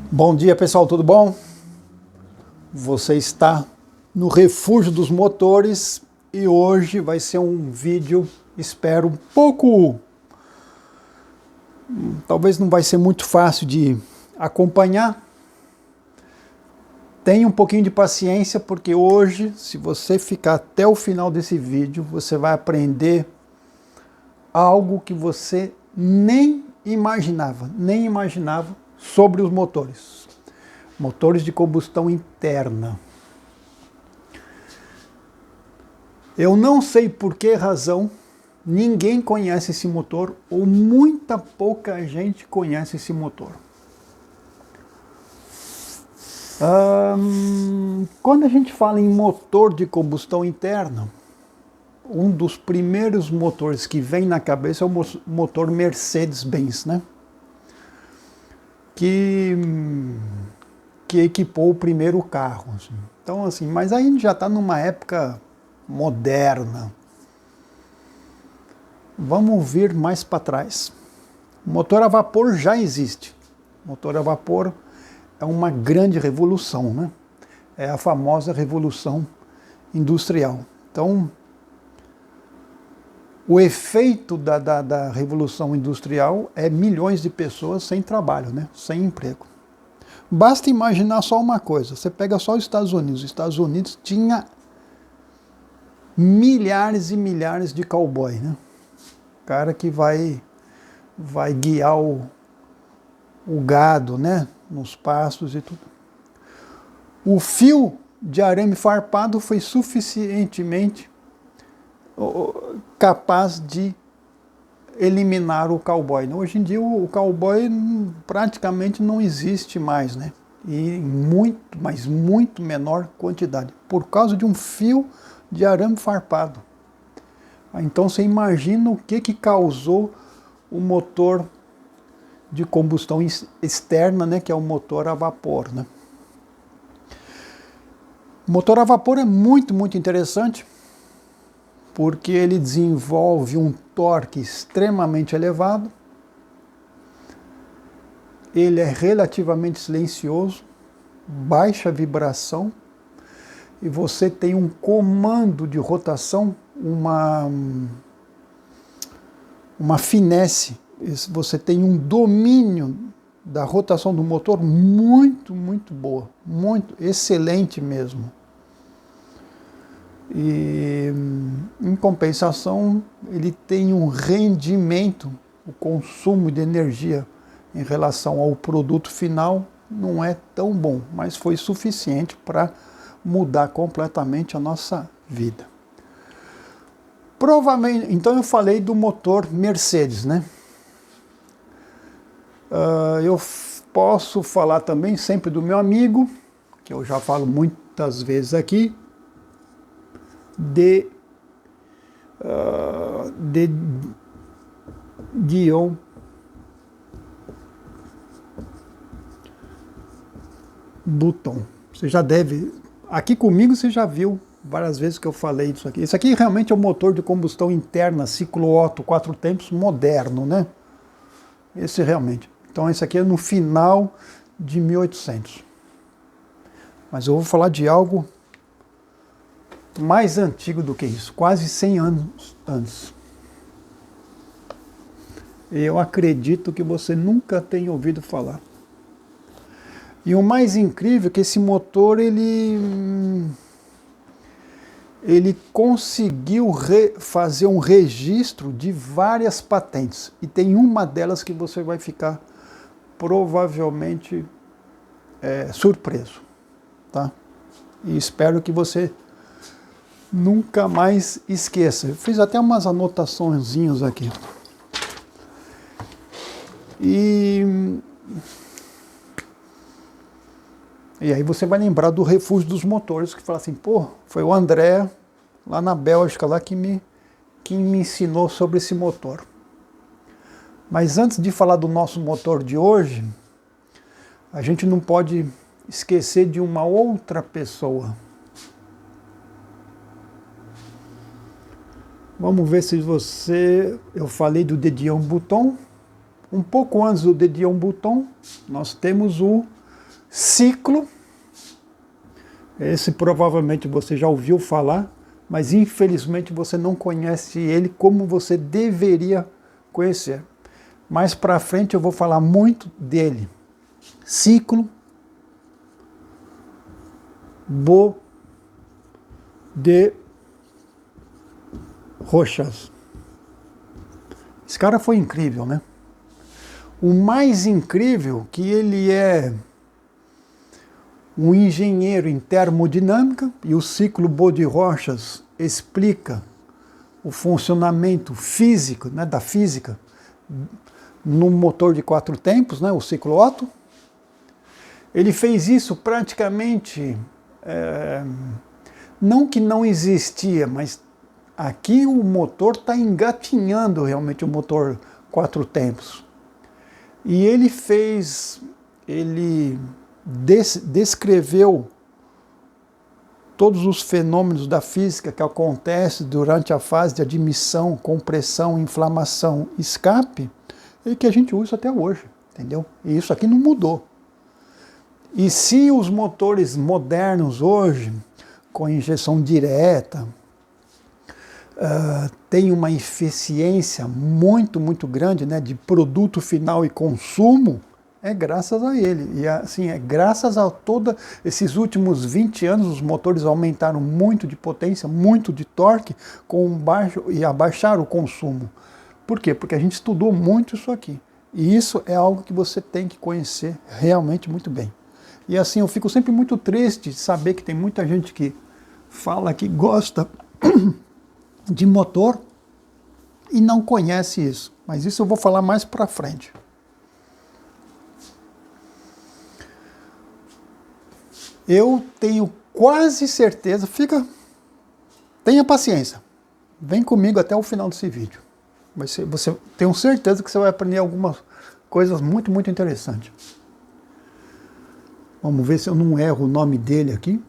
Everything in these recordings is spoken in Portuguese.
Bom dia, pessoal, tudo bom? Você está no Refúgio dos Motores e hoje vai ser um vídeo, espero, um pouco... Talvez não vai ser muito fácil de acompanhar. Tenha um pouquinho de paciência, porque hoje, se você ficar até o final desse vídeo, você vai aprender algo que você nem imaginava sobre os motores. Motores de combustão interna. Eu não sei por que razão ninguém conhece esse motor, ou muita pouca gente conhece esse motor. Quando a gente fala em motor de combustão interna, um dos primeiros motores que vem na cabeça é o motor Mercedes-Benz, né? Que equipou o primeiro carro. Assim. Então, assim, mas aí a gente já está numa época moderna. Vamos vir mais para trás. O motor a vapor já existe. O motor a vapor é uma grande revolução, né? É a famosa revolução industrial. Então, o efeito da revolução industrial é milhões de pessoas sem trabalho, né? Sem emprego. Basta imaginar só uma coisa, você pega só os Estados Unidos. Os Estados Unidos tinha milhares e milhares de cowboy, né? Cara que vai guiar o gado, né? Nos pastos e tudo. O fio de arame farpado foi suficientemente capaz de eliminar o cowboy. Hoje em dia o cowboy praticamente não existe mais, né? E em muito, mas muito menor quantidade, por causa de um fio de arame farpado. Então você imagina o que causou o motor de combustão externa, né, que é o motor a vapor, né? O motor a vapor é muito, muito interessante, porque ele desenvolve um torque extremamente elevado, ele é relativamente silencioso, baixa vibração, e você tem um comando de rotação, uma finesse, você tem um domínio da rotação do motor muito, muito boa, muito excelente mesmo. E, em compensação, ele tem um rendimento, o consumo de energia em relação ao produto final não é tão bom, mas foi suficiente para mudar completamente a nossa vida. Provavelmente, então eu falei do motor Mercedes, né? Eu posso falar também sempre do meu amigo, que eu já falo muitas vezes aqui, de Dion Bouton. Você já deve, aqui comigo você já viu várias vezes que eu falei disso aqui. Isso aqui realmente é um motor de combustão interna, ciclo Otto, 4 tempos, moderno, né? Esse realmente. Então esse aqui é no final de 1800. Mas eu vou falar de algo mais antigo do que isso, quase 100 anos antes. Eu acredito que você nunca tenha ouvido falar. E o mais incrível é que esse motor, ele conseguiu fazer um registro de várias patentes. E tem uma delas que você vai ficar provavelmente surpreso. Tá? E espero que você nunca mais esqueça. Eu fiz até umas anotaçõezinhas aqui. E aí você vai lembrar do Refúgio dos Motores, que fala assim, pô, foi o André, lá na Bélgica, lá que me ensinou sobre esse motor. Mas antes de falar do nosso motor de hoje, a gente não pode esquecer de uma outra pessoa. Vamos ver se você... Eu falei do Dion Bouton. Um pouco antes do Dion Bouton, nós temos o ciclo, esse provavelmente você já ouviu falar, mas infelizmente você não conhece ele como você deveria conhecer. Mais para frente eu vou falar muito dele. Ciclo Bo de Rochas. Esse cara foi incrível, né? O mais incrível que ele é um engenheiro em termodinâmica e o ciclo Bo de Rochas explica o funcionamento físico, né, da física no motor de 4 tempos, né, o ciclo Otto. Ele fez isso praticamente, não que não existia, mas aqui o motor está engatinhando realmente o motor 4 tempos. E ele descreveu todos os fenômenos da física que acontecem durante a fase de admissão, compressão, inflamação, escape, e que a gente usa até hoje, entendeu? E isso aqui não mudou. E se os motores modernos hoje, com injeção direta, tem uma eficiência muito, muito grande, né, de produto final e consumo, é graças a ele. E assim, é graças a todos esses últimos 20 anos, os motores aumentaram muito de potência, muito de torque, e abaixaram o consumo. Por quê? Porque a gente estudou muito isso aqui. E isso é algo que você tem que conhecer realmente muito bem. E assim, eu fico sempre muito triste de saber que tem muita gente que fala que gosta de motor e não conhece isso. Mas isso eu vou falar mais para frente. Eu tenho quase certeza, tenha paciência, vem comigo até o final desse vídeo. Tenho certeza que você vai aprender algumas coisas muito, muito interessantes. Vamos ver se eu não erro o nome dele aqui.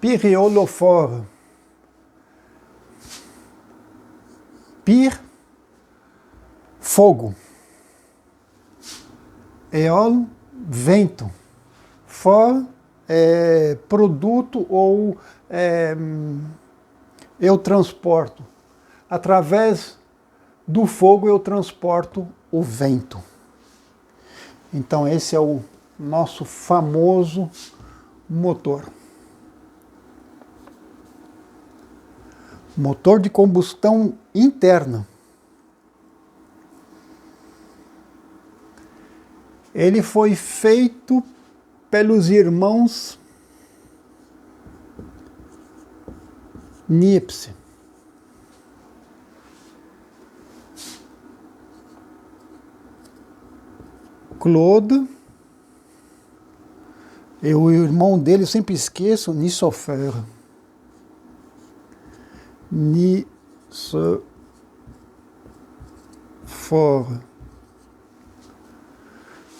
Pyréolophore. Pyr, fogo. Eolo, vento. For, produto ou eu transporto. Através do fogo eu transporto o vento. Então esse é o nosso famoso motor. Motor de combustão interna. Ele foi feito pelos irmãos Niepce. Claude, e o irmão dele, eu sempre esqueço, Nicephore. Nicephore.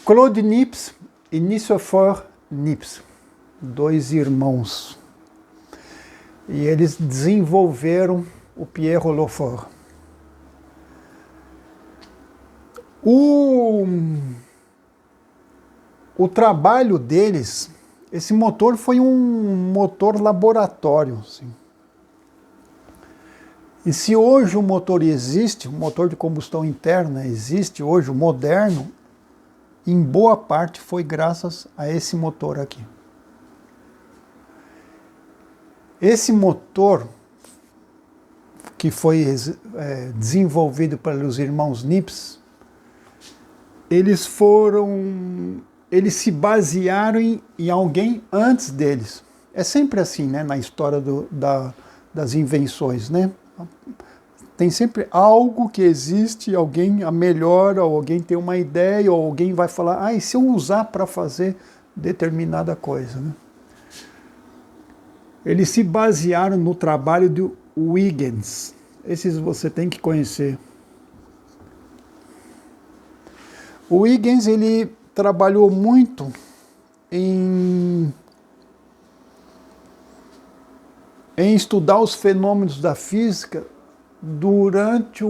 Claude Niepce e Nicephore Niepce, 2 irmãos. E eles desenvolveram o Pyréolophore. O trabalho deles, esse motor foi um motor laboratório. Assim. E se hoje o motor existe, o motor de combustão interna existe hoje, o moderno, em boa parte foi graças a esse motor aqui. Esse motor, que foi desenvolvido pelos irmãos Niepce, eles se basearam em alguém antes deles. É sempre assim, né, na história das invenções, né? Tem sempre algo que existe, alguém melhora, ou alguém tem uma ideia, ou alguém vai falar, e se eu usar para fazer determinada coisa, né? Eles se basearam no trabalho do Huygens. Esses você tem que conhecer. O Huygens, ele trabalhou muito em em estudar os fenômenos da física durante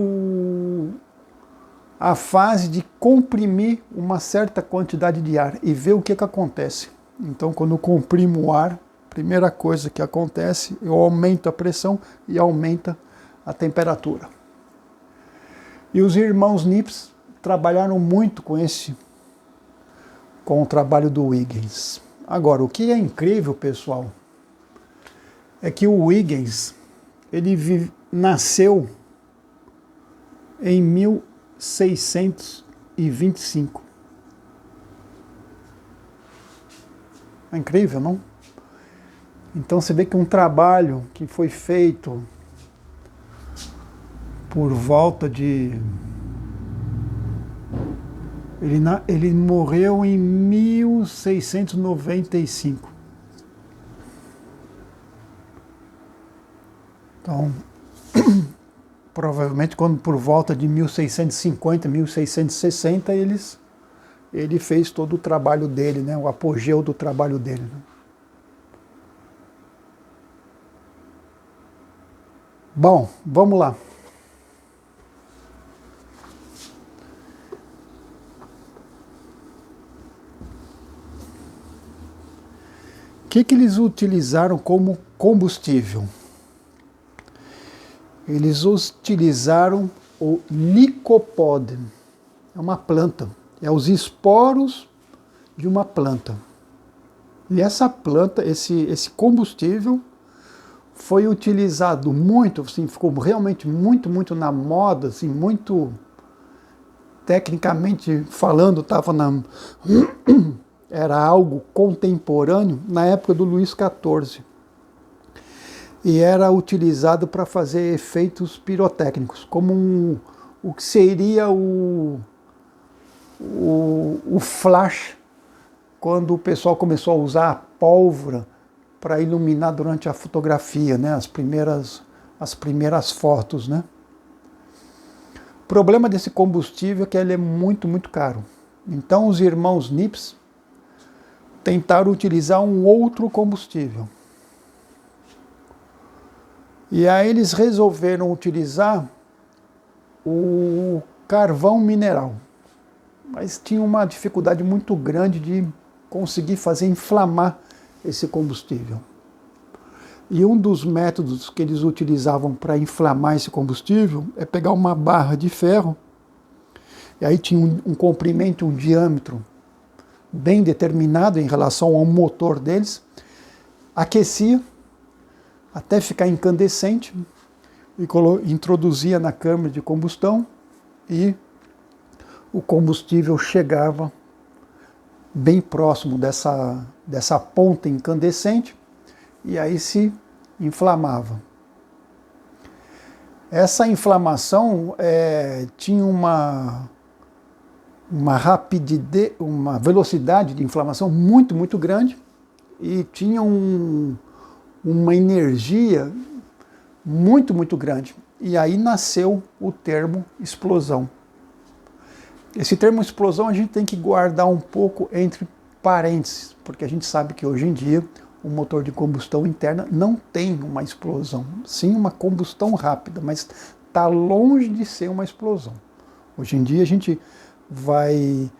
a fase de comprimir uma certa quantidade de ar e ver o que acontece. Então, quando eu comprimo o ar, a primeira coisa que acontece, eu aumento a pressão e aumenta a temperatura. E os irmãos Nips trabalharam muito com o trabalho do Huygens. Agora, o que é incrível, pessoal, é que o Huygens, ele nasceu em 1625. É incrível, não? Então você vê que um trabalho que foi feito por volta de... Ele morreu em 1695. Então, provavelmente quando por volta de 1650, 1660, ele fez todo o trabalho dele, né? O apogeu do trabalho dele. Né? Bom, vamos lá. O que eles utilizaram como combustível? Eles utilizaram o licopode. É uma planta. É os esporos de uma planta. E essa planta, esse combustível, foi utilizado muito, assim, ficou realmente muito na moda, assim, muito tecnicamente falando, era algo contemporâneo na época do Luís XIV. E era utilizado para fazer efeitos pirotécnicos, como o que seria o flash, quando o pessoal começou a usar a pólvora para iluminar durante a fotografia, né, as primeiras fotos, né? O problema desse combustível é que ele é muito caro. Então os irmãos Nips tentaram utilizar um outro combustível. E aí eles resolveram utilizar o carvão mineral. Mas tinha uma dificuldade muito grande de conseguir fazer inflamar esse combustível. E um dos métodos que eles utilizavam para inflamar esse combustível é pegar uma barra de ferro, e aí tinha um comprimento, um diâmetro bem determinado em relação ao motor deles, aquecia até ficar incandescente e introduzia na câmara de combustão e o combustível chegava bem próximo dessa ponta incandescente e aí se inflamava. Essa inflamação tinha uma rapidez, uma velocidade de inflamação muito grande e tinha uma energia muito grande. E aí nasceu o termo explosão. Esse termo explosão a gente tem que guardar um pouco entre parênteses, porque a gente sabe que hoje em dia o motor de combustão interna não tem uma explosão, sim uma combustão rápida, mas está longe de ser uma explosão. Hoje em dia a gente vai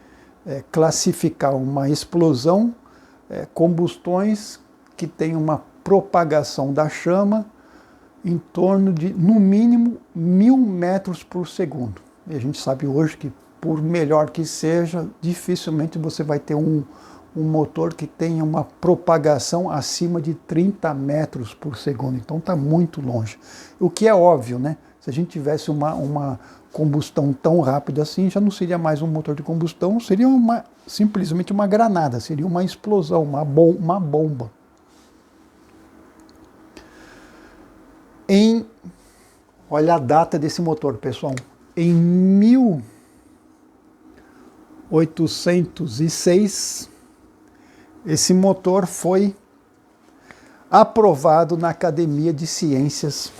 classificar uma explosão, combustões que têm uma propagação da chama em torno de, no mínimo, 1000 metros por segundo. E a gente sabe hoje que, por melhor que seja, dificilmente você vai ter um motor que tenha uma propagação acima de 30 metros por segundo. Então está muito longe. O que é óbvio, né? Se a gente tivesse uma combustão tão rápida assim, já não seria mais um motor de combustão, seria simplesmente uma granada, seria uma explosão, uma bomba. Olha a data desse motor, pessoal. Em 1806, esse motor foi aprovado na Academia de Ciências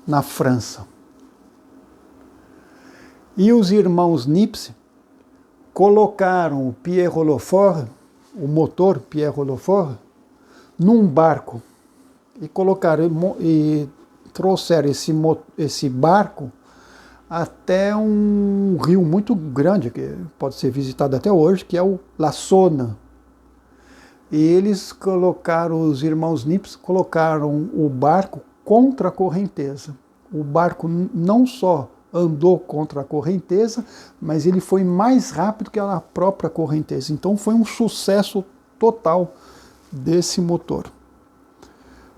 na França. E os irmãos Nips colocaram o Pierre Rochefort, o motor Pierre Rochefort, num barco. e colocaram e trouxeram esse barco até um rio muito grande, que pode ser visitado até hoje, que é o La Sona. E eles colocaram, os irmãos Nips colocaram o barco contra a correnteza. O barco não só andou contra a correnteza, mas ele foi mais rápido que a própria correnteza. Então foi um sucesso total desse motor.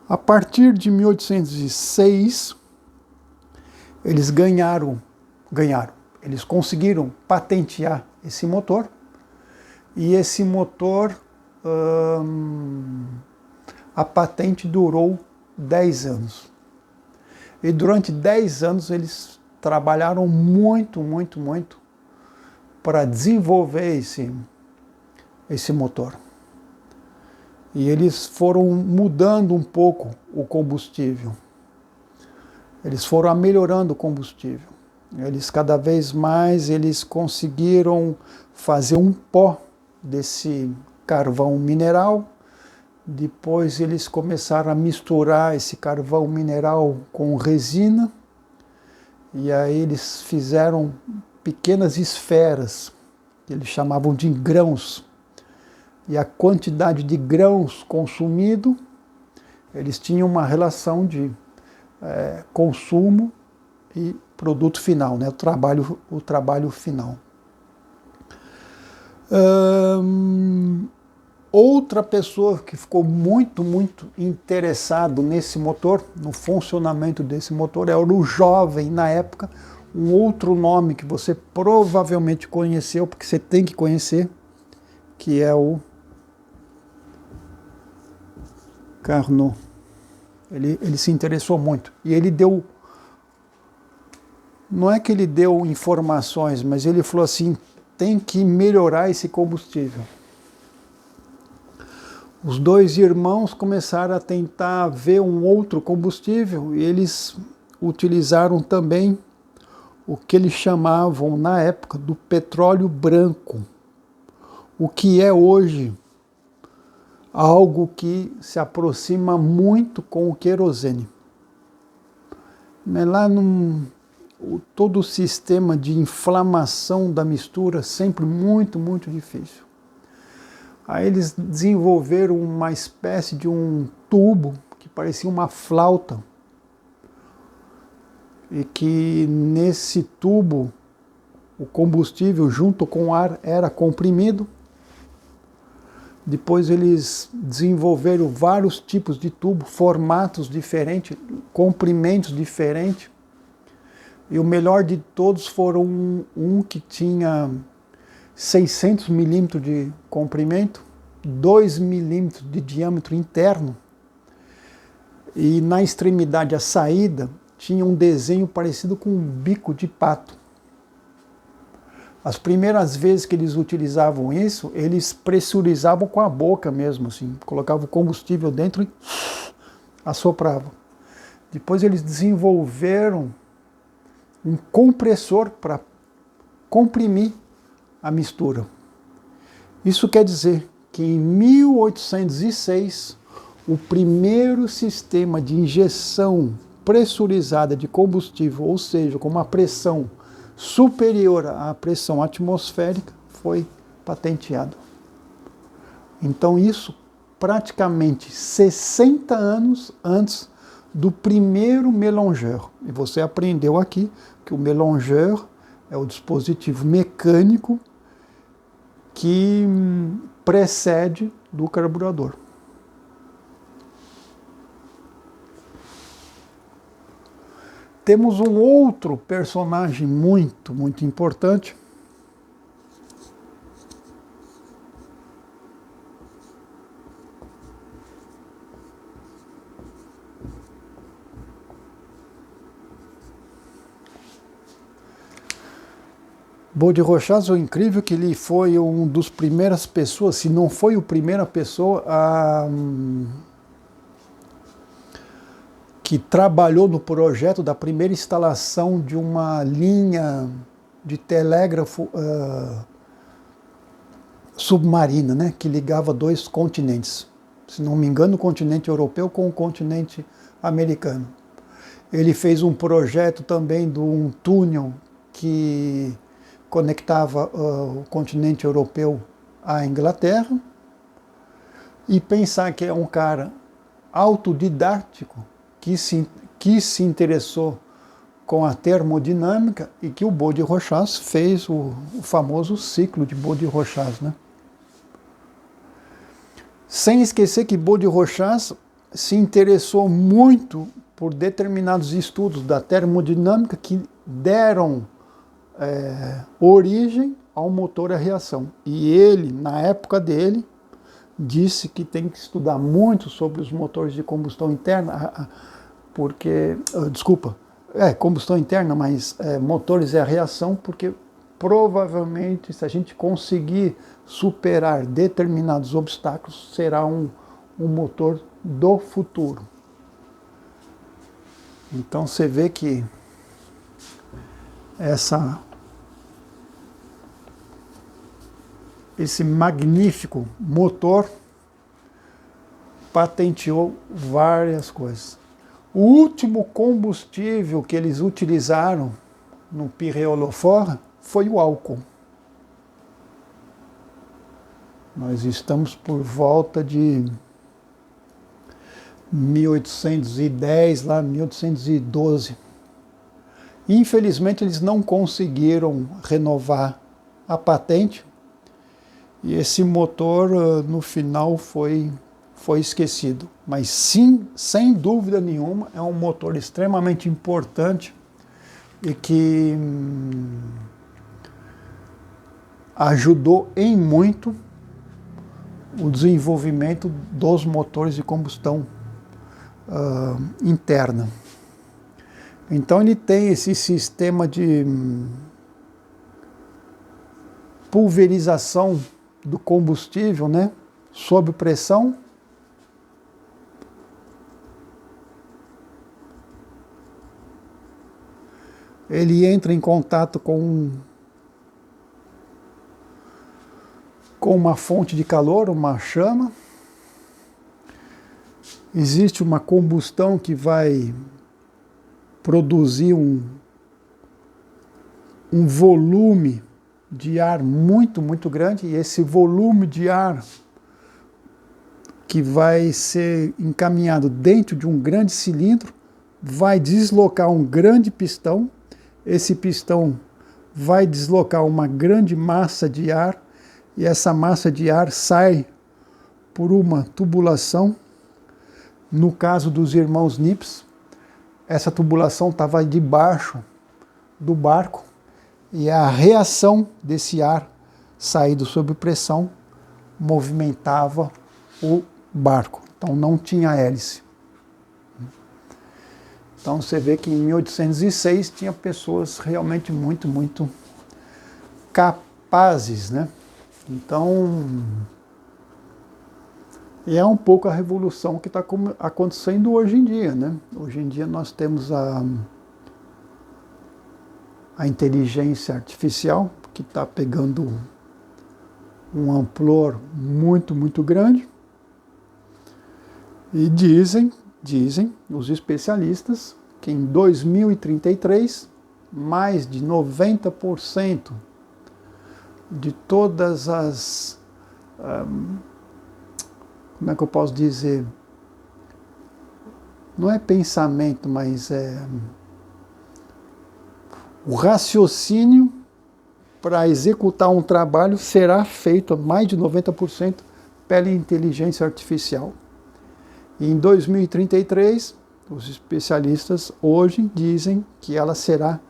A partir de 1806, eles eles conseguiram patentear esse motor, e esse motor, a patente durou 10 anos. E durante 10 anos eles trabalharam muito para desenvolver esse motor. E eles foram mudando um pouco o combustível. Eles foram melhorando o combustível. Eles cada vez mais eles conseguiram fazer um pó desse carvão mineral. Depois eles começaram a misturar esse carvão mineral com resina. E aí eles fizeram pequenas esferas, que eles chamavam de grãos. E a quantidade de grãos consumido, eles tinham uma relação de consumo e produto final, né? o trabalho final. Outra pessoa que ficou muito interessado nesse motor, no funcionamento desse motor, era o jovem, na época, um outro nome que você provavelmente conheceu, porque você tem que conhecer, que é o Carnot. Ele se interessou muito. E ele deu... Não é que ele deu informações, mas ele falou assim, tem que melhorar esse combustível. Os dois irmãos começaram a tentar ver um outro combustível, e eles utilizaram também o que eles chamavam, na época, do petróleo branco. O que é hoje algo que se aproxima muito com o querosene. Mas lá todo o sistema de inflamação da mistura sempre muito difícil. Aí eles desenvolveram uma espécie de um tubo que parecia uma flauta, e que nesse tubo o combustível junto com o ar era comprimido. Depois eles desenvolveram vários tipos de tubo, formatos diferentes, comprimentos diferentes. E o melhor de todos foram um que tinha 600 milímetros de comprimento, 2 milímetros de diâmetro interno. E na extremidade, a saída, tinha um desenho parecido com um bico de pato. As primeiras vezes que eles utilizavam isso, eles pressurizavam com a boca mesmo, assim, colocavam combustível dentro e assopravam. Depois eles desenvolveram um compressor para comprimir a mistura. Isso quer dizer que em 1806, o primeiro sistema de injeção pressurizada de combustível, ou seja, com uma pressão superior à pressão atmosférica, foi patenteado. Então isso praticamente 60 anos antes do primeiro mélangeur. E você aprendeu aqui que o mélangeur é o dispositivo mecânico que precede do carburador. Temos um outro personagem muito importante, Baudrillard. O incrível que ele foi um dos primeiras pessoas, se não foi a primeira pessoa que trabalhou no projeto da primeira instalação de uma linha de telégrafo submarina, né, que ligava dois continentes. se não me engano, o continente europeu com o continente americano. Ele fez um projeto também de um túnel que conectava o continente europeu à Inglaterra. E pensar que é um cara autodidático que se interessou com a termodinâmica e que o Bode-Rochas fez o famoso ciclo de Bode-Rochas, né? Sem esquecer que Bode-Rochas se interessou muito por determinados estudos da termodinâmica que deram origem ao motor a reação. E ele, na época dele, disse que tem que estudar muito sobre os motores de combustão interna, porque, combustão interna, mas motores a reação, porque provavelmente, se a gente conseguir superar determinados obstáculos, será um motor do futuro. Então você vê que esse magnífico motor patenteou várias coisas. O último combustível que eles utilizaram no Pyréolophore foi o álcool. Nós estamos por volta de 1810, lá 1812. Infelizmente eles não conseguiram renovar a patente e esse motor no final foi esquecido. Mas sim, sem dúvida nenhuma, é um motor extremamente importante e que ajudou em muito o desenvolvimento dos motores de combustão interna. Então ele tem esse sistema de pulverização do combustível, né, sob pressão. Ele entra em contato com uma fonte de calor, uma chama. Existe uma combustão que vai produzir um volume de ar muito, muito grande, e esse volume de ar que vai ser encaminhado dentro de um grande cilindro vai deslocar um grande pistão. Esse pistão vai deslocar uma grande massa de ar e essa massa de ar sai por uma tubulação. No caso dos irmãos Nips, essa tubulação estava debaixo do barco e a reação desse ar saído sob pressão movimentava o barco. Então não tinha hélice. Então você vê que em 1806 tinha pessoas realmente muito, muito capazes, né? Então, é um pouco a revolução que está acontecendo hoje em dia, né? Hoje em dia nós temos a inteligência artificial que está pegando um amplor muito, muito grande. E dizem os especialistas que em 2033 mais de 90% de todas as como é que eu posso dizer, não é pensamento, mas o raciocínio para executar um trabalho será feito, mais de 90%, pela inteligência artificial. E em 2033, os especialistas hoje dizem que ela será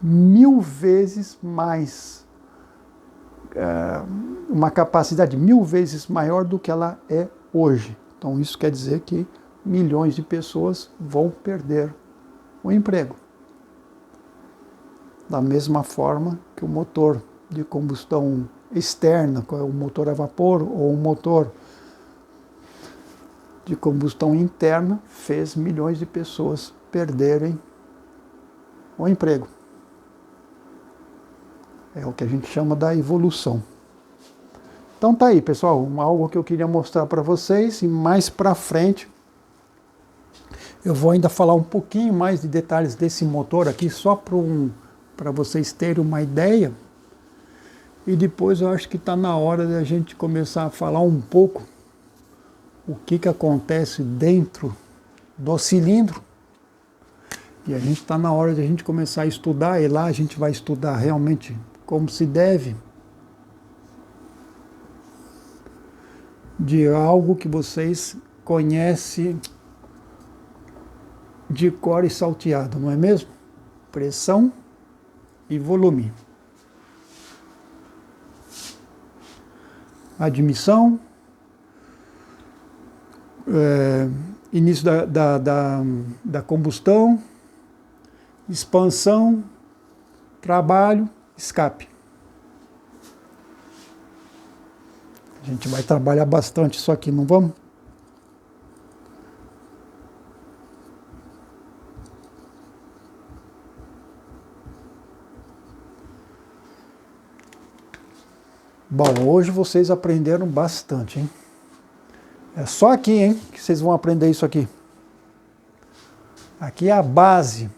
1000 vezes mais, uma capacidade 1000 vezes maior do que ela é hoje. Então isso quer dizer que milhões de pessoas vão perder o emprego. Da mesma forma que o motor de combustão externa, que é o motor a vapor, ou o motor de combustão interna, fez milhões de pessoas perderem o emprego. É o que a gente chama da evolução. Então tá aí, pessoal, algo que eu queria mostrar para vocês, e mais para frente eu vou ainda falar um pouquinho mais de detalhes desse motor aqui, só para vocês terem uma ideia. E depois eu acho que está na hora de a gente começar a falar um pouco o que acontece dentro do cilindro. E a gente está na hora de a gente começar a estudar, e lá a gente vai estudar realmente como se deve, de algo que vocês conhecem de cor e salteado, não é mesmo? Pressão e volume. Admissão, início da combustão, expansão, trabalho, escape. A gente vai trabalhar bastante isso aqui, não vamos? Bom, hoje vocês aprenderam bastante, hein? É só aqui, hein, que vocês vão aprender isso aqui. Aqui é a base